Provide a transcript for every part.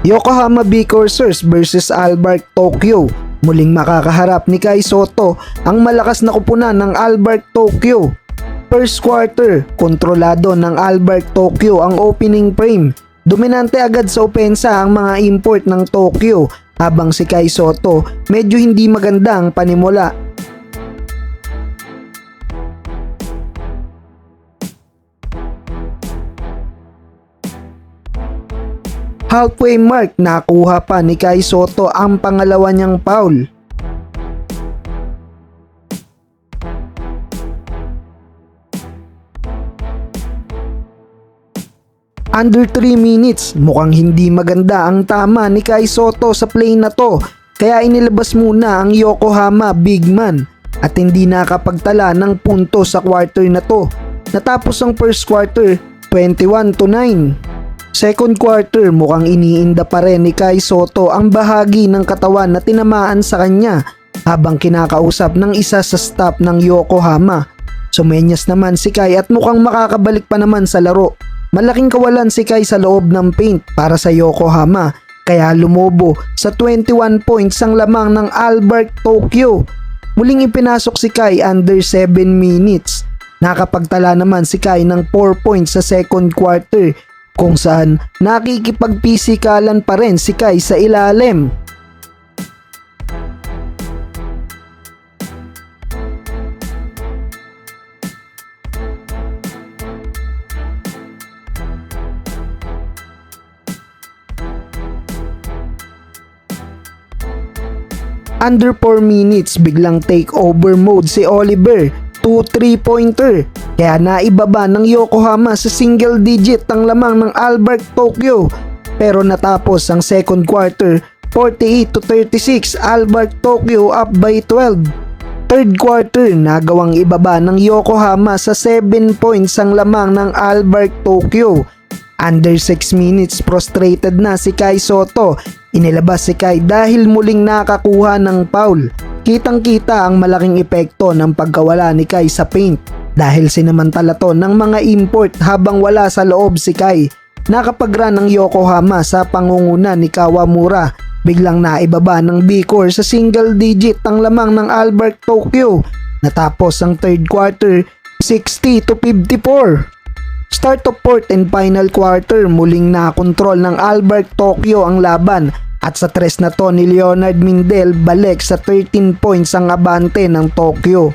Yokohama B Corsairs versus Albark Tokyo. Muling makakaharap ni Kai Sotto ang malakas na kupunan ng Albark Tokyo. First quarter, kontrolado ng Albark Tokyo ang opening frame. Dominante agad sa opensa ang mga import ng Tokyo habang si Kai Sotto medyo hindi maganda ang panimula. Halfway mark, nakuha pa ni Kai Sotto ang pangalawa niyang foul. Under 3 minutes, mukhang hindi maganda ang tama ni Kai Sotto sa play na to, kaya inilabas muna ang Yokohama big man at hindi nakapagtala ng punto sa quarter na to. Natapos ang first quarter 21-9. Second quarter, mukhang iniinda pa rin ni Kai Sotto ang bahagi ng katawan na tinamaan sa kanya habang kinakausap ng isa sa staff ng Yokohama. Sumenyas naman si Kai at mukhang makakabalik pa naman sa laro. Malaking kawalan si Kai sa loob ng paint para sa Yokohama kaya lumobo sa 21 points ang lamang ng Albark Tokyo. Muling ipinasok si Kai under 7 minutes. Nakapagtala naman si Kai ng 4 points sa second quarter kung saan nakikipagpisikalan pa rin si Kai sa ilalim. Under 4 minutes, biglang takeover mode si Oliver, 2 3-pointer. Kaya naibaba ng Yokohama sa single digit ang lamang ng Albark Tokyo. Pero natapos ang second quarter, 48-36, Albark Tokyo up by 12. Third quarter, nagawang ibaba ng Yokohama sa 7 points ang lamang ng Albark Tokyo. Under 6 minutes, frustrated na si Kai Sotto. Inilabas si Kai dahil muling nakakuha ng foul. Kitang-kita ang malaking epekto ng pagkawala ni Kai sa paint dahil sinamantala to ng mga import habang wala sa loob si Kai. Nakapag-run ng Yokohama sa pangunguna ni Kawamura. Biglang naibaba ng B-core sa single digit ang lamang ng Albark Tokyo. Natapos ang third quarter 60-54. Start of fourth and final quarter, muling nakontrol ng Albark Tokyo ang laban at sa tres na to ni Leonard Mindel balik sa 13 points ang abante ng Tokyo.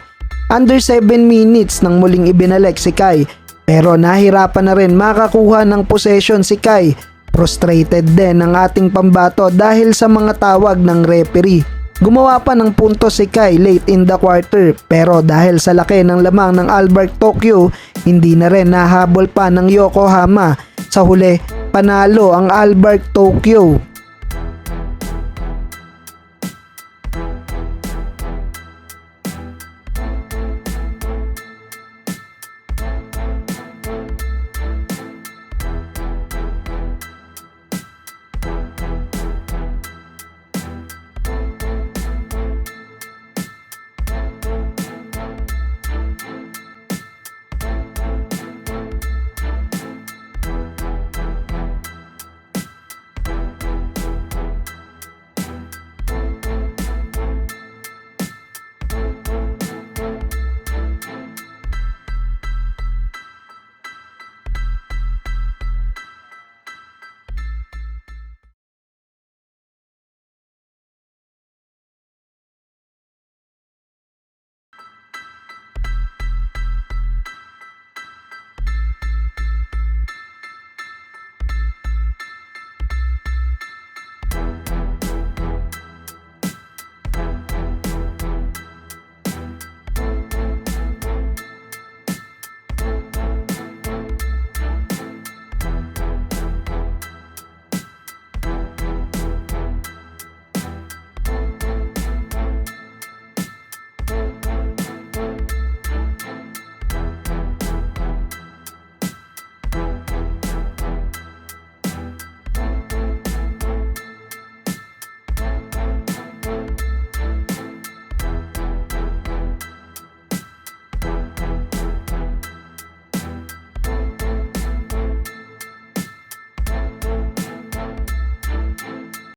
Under 7 minutes nang muling ibinalik si Kai pero nahirapan na rin makakuha ng possession si Kai. Frustrated din ang ating pambato dahil sa mga tawag ng referee. Gumawa pa ng punto si Kai late in the quarter pero dahil sa laki ng lamang ng Albark Tokyo, hindi na rin nahabol pa ng Yokohama. Sa huli, panalo ang Albark Tokyo.